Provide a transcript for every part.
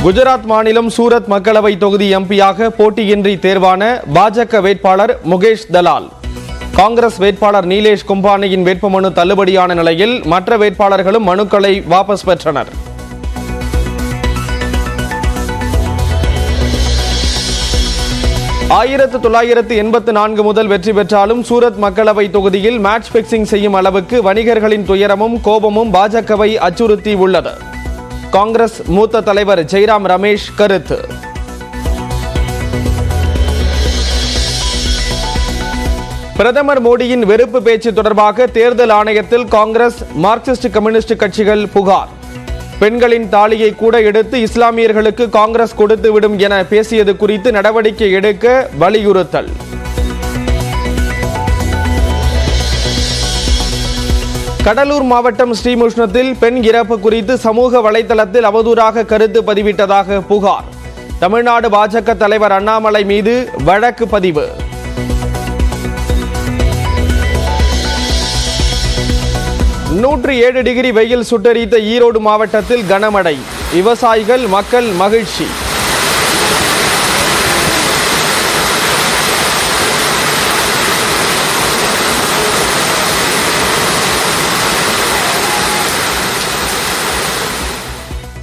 குஜராத் மாநிலம் சூரத் மக்களவை தொகுதி எம்பியாக போட்டியின்றி தேர்வான பாஜக வேட்பாளர் முகேஷ் தலால். காங்கிரஸ் வேட்பாளர் நீலேஷ் கும்பானியின் வேட்புமனு தள்ளுபடியான நிலையில் மற்ற வேட்பாளர்களும் மனுக்களை வாபஸ் பெற்றனர். ஆயிரத்து 1984 முதல் வெற்றி பெற்றாலும் சூரத் மக்களவை தொகுதியில் மேட்ச் பிக்சிங் செய்யும் அளவுக்கு வணிகர்களின் துயரமும் கோபமும் பாஜகவை அச்சுறுத்தி உள்ளது. காங்கிரஸ் மூத்த தலைவர் ஜெய்ராம் ரமேஷ் கருத்து. பிரதமர் மோடியின் வெறுப்பு பேச்சு தொடர்பாக தேர்தல் ஆணையத்தில் காங்கிரஸ் மார்க்சிஸ்ட் கம்யூனிஸ்ட் கட்சிகள் புகார். பெண்களின் தாலியை கூட எடுத்து இஸ்லாமியர்களுக்கு காங்கிரஸ் கொடுத்துவிடும் என பேசியது குறித்து நடவடிக்கை எடுக்க வலியுறுத்தல். கடலூர் மாவட்டம் ஸ்ரீமுஷ்ணத்தில் பெண் இறப்பு குறித்து சமூக வலைதளத்தில் அவதூறாக கருத்து பதிவிட்டதாக புகார். தமிழ்நாடு பாஜக தலைவர் அண்ணாமலை மீது வழக்கு பதிவு. -107 வெயில் சுட்டெரித்த ஈரோடு மாவட்டத்தில் கனமழை. விவசாயிகள் மக்கள் மகிழ்ச்சி.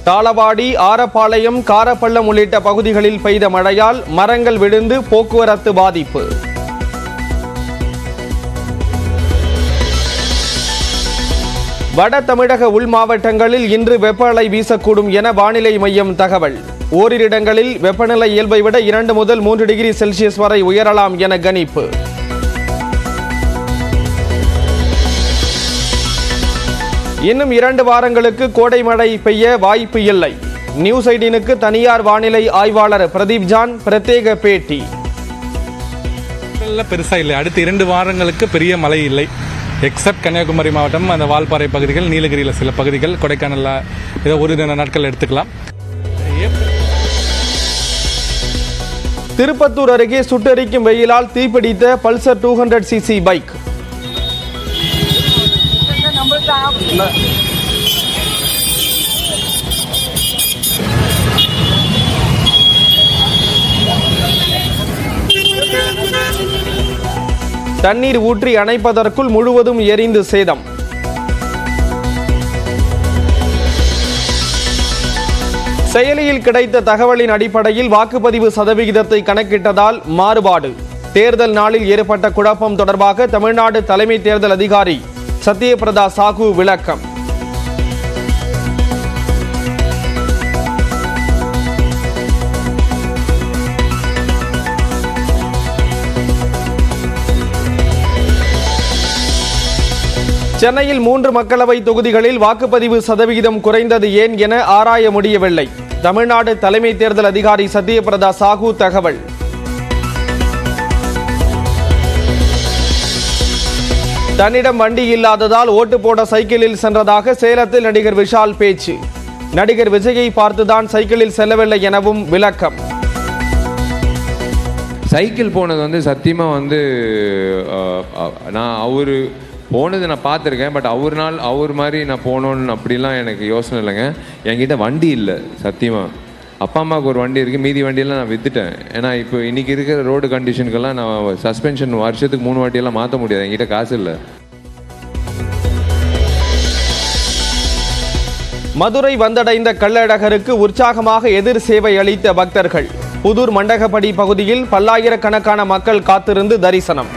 தாளவாடி, ஆரப்பாளையம், காரப்பள்ளம் உள்ளிட்ட பகுதிகளில் பெய்த மழையால் மரங்கள் விழுந்து போக்குவரத்து பாதிப்பு. வட தமிழக உள் மாவட்டங்களில் இன்று வெப்ப அலை வீசக்கூடும் என வானிலை மையம் தகவல். ஓரிரு இடங்களில் வெப்பநிலை இயல்பை விட 2 முதல் 3 டிகிரி செல்சியஸ் வரை உயரலாம் என கணிப்பு. இன்னும் 2 வாரங்களுக்கு கோடை மழை பெய்ய வாய்ப்பு இல்லை. நியூஸ் 18க்கு தனியார் வானிலை ஆய்வாளர் பிரதீப் ஜான் பிரத்யேக பேட்டி. பெருசா இல்லை, அடுத்த 2 வாரங்களுக்கு பெரிய மழை இல்லை. எக்ஸப்ட் கன்னியாகுமரி மாவட்டம், அந்த வால்பாறை பகுதிகள், நீலகிரியில் சில பகுதிகள், கொடைக்கானல்ல ஏதோ ஒரு நாட்கள் எடுத்துக்கலாம். திருப்பத்தூர் அருகே சுட்டெரிக்கும் வெயிலால் தீப்பிடித்த பல்சர் 200cc பைக். தண்ணீர் ஊற்றி அணைப்பதற்குள் முழுவதும் எரிந்து சேதம். செயலியில் கிடைத்த தகவலின் அடிப்படையில் வாக்குப்பதிவு சதவிகிதத்தை கணக்கிட்டதால் மாறுபாடு. தேர்தல் நாளில் ஏற்பட்ட குழப்பம் தொடர்பாக தமிழ்நாடு தலைமை தேர்தல் அதிகாரி சத்யபிரதா சாஹூ விளக்கம். சென்னையில் 3 மக்களவை தொகுதிகளில் வாக்குப்பதிவு சதவிகிதம் குறைந்தது ஏன் என ஆராய முடியவில்லை. தமிழ்நாடு தலைமை தேர்தல் அதிகாரி சத்யபிரதா சாஹூ தகவல். தன்னிடம் வண்டி இல்லாததால் ஓட்டு போட சைக்கிளில் சென்றதாக சேலத்தில் நடிகர் விஷால் பேச்சு. நடிகர் விஜயை பார்த்துதான் சைக்கிளில் செல்லவில்லை எனவும் விளக்கம். சைக்கிள் போனது சத்தியமாக நான் அவர் போனது நான் பார்த்துருக்கேன். பட் அவர் மாதிரி நான் போகணுன்னு அப்படிலாம் எனக்கு யோசனை இல்லைங்க. என்கிட்ட வண்டி இல்லை சத்தியமாக. அப்பா அம்மாவுக்கு ஒரு வண்டி இருக்குது, மீதி வண்டியெல்லாம் நான் விற்றுட்டேன். ஏன்னா இப்போ இன்றைக்கி இருக்கிற ரோடு கண்டிஷனுக்கெல்லாம் நான் சஸ்பென்ஷன் வருஷத்துக்கு 3 வாட்டியெல்லாம் மாற்ற முடியாது, என்கிட்ட காசு இல்லை. மதுரை வந்தடைந்த கள்ளழகருக்கு உற்சாகமாக எதிர் சேவை அளித்த பக்தர்கள். புதூர் மண்டகப்படி பகுதியில் பல்லாயிரக்கணக்கான மக்கள் காத்திருந்து தரிசனம்.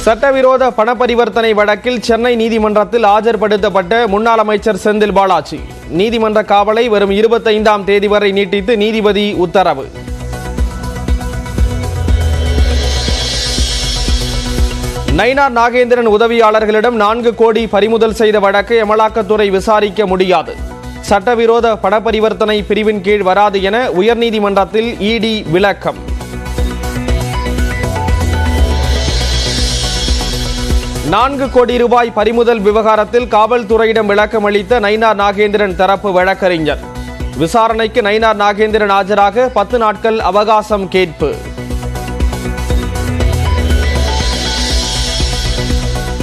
சட்டவிரோத பண பரிவர்த்தனை வழக்கில் சென்னை நீதிமன்றத்தில் ஆஜர்படுத்தப்பட்ட முன்னாள் அமைச்சர் செந்தில் பாலாஜி. நீதிமன்ற காவலை வரும் 25ஆம் தேதி வரை நீட்டித்து நீதிபதி உத்தரவு. நயினார் நாகேந்திரன் உதவியாளர்களிடம் 4 கோடி பறிமுதல் செய்த வழக்கை அமலாக்கத்துறை விசாரிக்க முடியாது. சட்டவிரோத பண பரிவர்த்தனை பிரிவின் கீழ் வராது என உயர்நீதிமன்றத்தில் இடி விளக்கம். 4 கோடி ரூபாய் பறிமுதல் விவகாரத்தில் காவல்துறையிடம் விளக்கம் அளித்த நயினார் நாகேந்திரன் தரப்பு வழக்கறிஞர். விசாரணைக்கு நயினார் நாகேந்திரன் ஆஜராக 10 நாட்கள் அவகாசம் கேட்பு.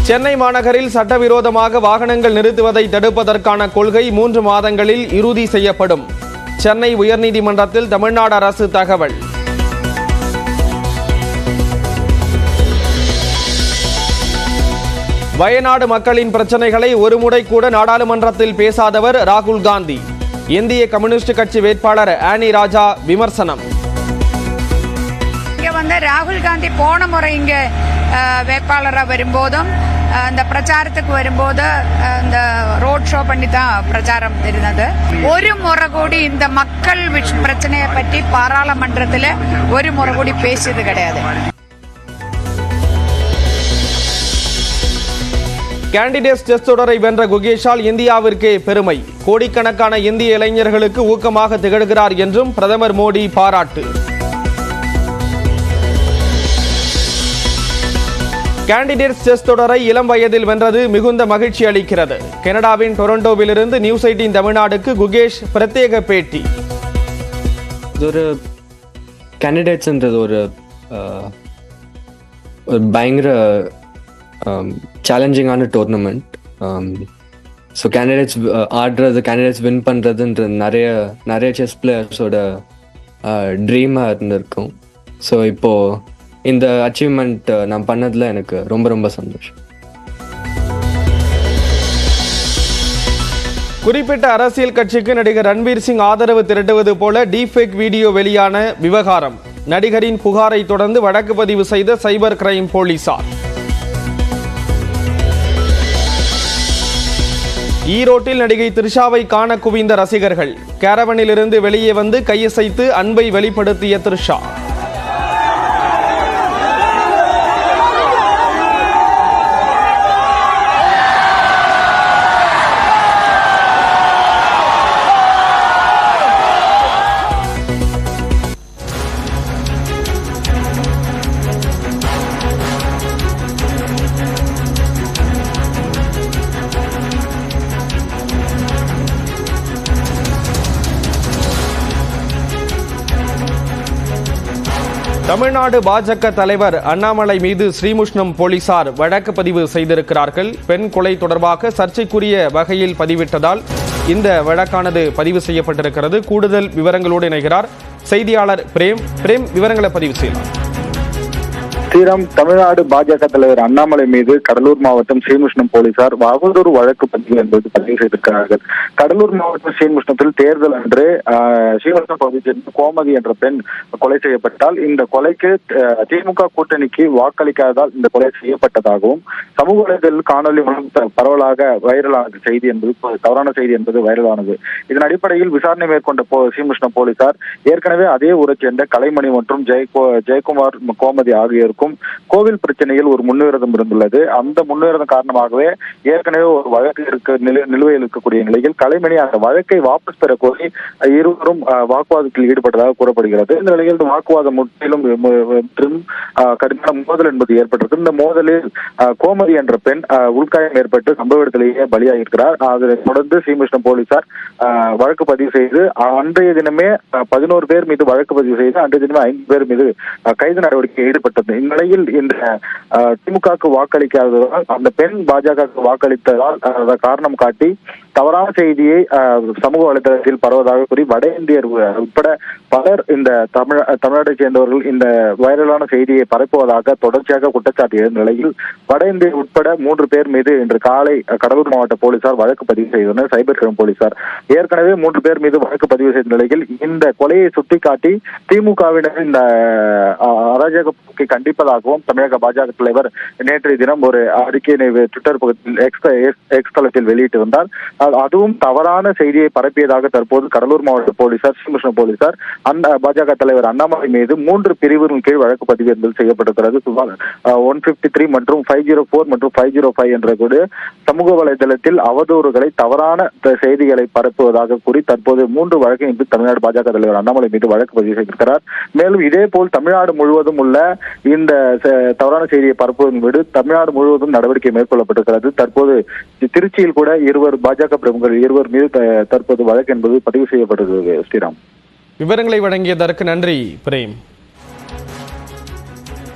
சென்னை மாநகரில் சட்டவிரோதமாக வாகனங்கள் நிறுத்துவதை தடுப்பதற்கான கொள்கை 3 மாதங்களில் இறுதி செய்யப்படும். சென்னை உயர்நீதிமன்றத்தில் தமிழ்நாடு அரசு தகவல். வயநாடு மக்களின் பிரச்சனைகளை ஒருமுறை கூட நாடாளுமன்றத்தில் பேசாதவர் ராகுல் காந்தி. இந்திய கம்யூனிஸ்ட் கட்சி வேட்பாளர் ஆனி ராஜா விமர்சனம். ராகுல் காந்தி போன முறை இங்க வேட்பாளராக வரும்போதும் அந்த பிரச்சாரத்துக்கு வரும்போது இந்த ரோட் ஷோ பண்ணி தான் பிரச்சாரம் இருந்தது. ஒரு முறை கூடி இந்த மக்கள் பிரச்சனையை பற்றி பாராளுமன்றத்தில் ஒரு முறை கூடி பேசியது கிடையாது. கேண்டிடேட்ஸ் டெஸ்ட் தொடரை வென்ற குகேஷால் இந்தியாவிற்கே பெருமை. கோடிக்கணக்கான இந்திய இளைஞர்களுக்கு ஊக்கமாக திகழ்கிறார் என்றும் பிரதமர் மோடி பாராட்டு. கேண்டிடேட்ஸ் டெஸ்ட் தொடரை இளம் வயதில் வென்றது மிகுந்த மகிழ்ச்சி அளிக்கிறது. கனடாவின் டொரண்டோவிலிருந்து நியூஸ் 18 தமிழ்நாடுக்கு குகேஷ் பிரத்யேக பேட்டி. ஒரு கேண்டிடேட்ஸ்ன்றது ஒரு பயங்கர சேலஞ்சிங்கான டோர்னமெண்ட். ஸோ கேண்டிடேட்ஸ் ஆடுறது, கேண்டிடேட்ஸ் வின் பண்ணுறதுன்ற நிறைய செஸ் பிளேயர்ஸோட ட்ரீமாக இருந்திருக்கும். ஸோ இப்போது இந்த அச்சீவ்மெண்ட் நான் பண்ணதில் எனக்கு ரொம்ப ரொம்ப சந்தோஷம். குறிப்பிட்ட அரசியல் கட்சிக்கு நடிகர் ரன்வீர் சிங் ஆதரவு திரட்டுவது போல டீஃபேக் வீடியோ வெளியான விவகாரம். நடிகரின் புகாரை தொடர்ந்து வழக்கு பதிவு செய்த சைபர் கிரைம் போலீசார். ஈரோட்டில் நடிகை த்ரிஷாவை காண குவிந்த ரசிகர்கள். கேரவனில் இருந்து வெளியே வந்து கையசைத்து அன்பை வெளிப்படுத்திய த்ரிஷா. தமிழ்நாடு பாஜக தலைவர் அண்ணாமலை மீது ஸ்ரீமுஷ்ணம் போலீசார் வழக்கு பதிவு செய்திருக்கிறார்கள். பெண் கொலை தொடர்பாக சர்ச்சைக்குரிய வகையில் பதிவிட்டதால் இந்த வழக்கானது பதிவு செய்யப்பட்டிருக்கிறது. கூடுதல் விவரங்களோடு இணைகிறார் செய்தியாளர் பிரேம். விவரங்களை பதிவு செய்யலாம். தமிழ்நாடு பாஜக தலைவர் அண்ணாமலை மீது கடலூர் மாவட்டம் ஸ்ரீமுஷ்ணம் போலீசார் அவதூறு வழக்கு பதிவு என்பது பதிவு செய்திருக்கிறார்கள். கடலூர் மாவட்டம் ஸ்ரீமுஷ்ணத்தில் தேர்தல் அன்று ஸ்ரீமுஷ்ணம் பகுதியை சேர்ந்த கோமதி என்ற பெண் கொலை செய்யப்பட்டால் இந்த கொலைக்கு திமுக கூட்டணிக்கு வாக்களிக்காததால் இந்த கொலை செய்யப்பட்டதாகவும் சமூக வலைதளத்தில் காணொலி மூலம் பரவலாக வைரலான செய்தி என்பது தவறான செய்தி என்பது வைரலானது. இதன் அடிப்படையில் விசாரணை மேற்கொண்ட ஸ்ரீமுஷ்ணம் போலீசார் ஏற்கனவே அதே ஊரை சேர்ந்த கலைமணி மற்றும் ஜெயக்குமார் கோமதி ஆகியோருக்கும் கோவில் பிரச்சனையில் ஒரு முன்விரோதம் இருந்துள்ளது. அந்த முன்விரோதம் காரணமாகவே ஏற்கனவே ஒரு வழக்கு நிலுவையில் இருக்கக்கூடிய நிலையில் கலைமணி அந்த வழக்கை வாபஸ் பெற கோரி இருவரும் வாக்குவாதத்தில் ஈடுபட்டதாக கூறப்படுகிறது. இந்த நிலையில் வாக்குவாதம் முற்றிலும் கடுமையான மோதல் என்பது ஏற்பட்டது. இந்த மோதலில் கோமதி என்ற பெண் உள்காயம் ஏற்பட்டு சம்பவ இடத்திலேயே பலியாகியிருக்கிறார். அதை தொடர்ந்து ஸ்ரீமுஷ்ணம் போலீசார் வழக்கு பதிவு செய்து அன்றைய தினமே 11 பேர் மீது வழக்கு பதிவு செய்து அன்றைய தினமே 5 பேர் மீது கைது நடவடிக்கை ஈடுபட்டது. இந்நிலையில் இந்த திமுகவுக்கு வாக்களிக்காததால் அந்த பெண் பாஜகவுக்கு வாக்களித்ததால் காரணம் காட்டி தவறான செய்தியை சமூக வலைதளத்தில் பரவதாக கூறி வட இந்தியர் உட்பட பலர் இந்த தமிழ்நாட்டை சேர்ந்தவர்கள் இந்த வைரலான செய்தியை பரப்புவதாக தொடர்ச்சியாக குற்றச்சாட்டிய நிலையில் வட இந்தியர் உட்பட 3 பேர் மீது இன்று காலை கடலூர் மாவட்ட போலீசார் வழக்கு பதிவு செய்தனர். சைபர் கிரைம் போலீசார் ஏற்கனவே 3 பேர் மீது வழக்கு பதிவு செய்த நிலையில் இந்த கொலையை சுட்டிக்காட்டி திமுகவினர் இந்த அராஜக போக்கை கண்டிப்பதாகவும் தமிழக பாஜக தலைவர் நேற்றைய தினம் ஒரு அறிக்கையினை ட்விட்டர் பக்கத்தில் எக்ஸ் தளத்தில் வெளியிட்டிருந்தார். அதுவும் தவறான செய்தியை பரப்பியதாக தற்போது கடலூர் மாவட்ட போலீசார் ஸ்ரீமுஷ்ணம் போலீசார் அந்த பாஜக தலைவர் அண்ணாமலை மீது 3 பிரிவுகளின் கீழ் வழக்கு பதிவு என்பது செய்யப்பட்டிருக்கிறது. 153 மற்றும் 504 மற்றும் 505 என்ற கூட சமூக வலைதளத்தில் அவதூறுகளை தவறான செய்திகளை பரப்புவதாக கூறி தற்போது 3 வழக்கை இன்று தமிழ்நாடு பாஜக தலைவர் அண்ணாமலை மீது வழக்கு பதிவு செய்திருக்கிறார். மேலும் இதே போல் தமிழ்நாடு முழுவதும் உள்ள இந்த தவறான செய்தியை பரப்புவதன் மீது தமிழ்நாடு முழுவதும் நடவடிக்கை மேற்கொள்ளப்பட்டிருக்கிறது. தற்போது திருச்சியில் கூட 2 பாஜக பாஜக பிரமுகர் இருவர் மீது தற்போது வழக்கு என்பது பதிவு செய்யப்பட்டது. ஸ்ரீராம், விவரங்களை வழங்கியதற்கு நன்றி பிரேம்.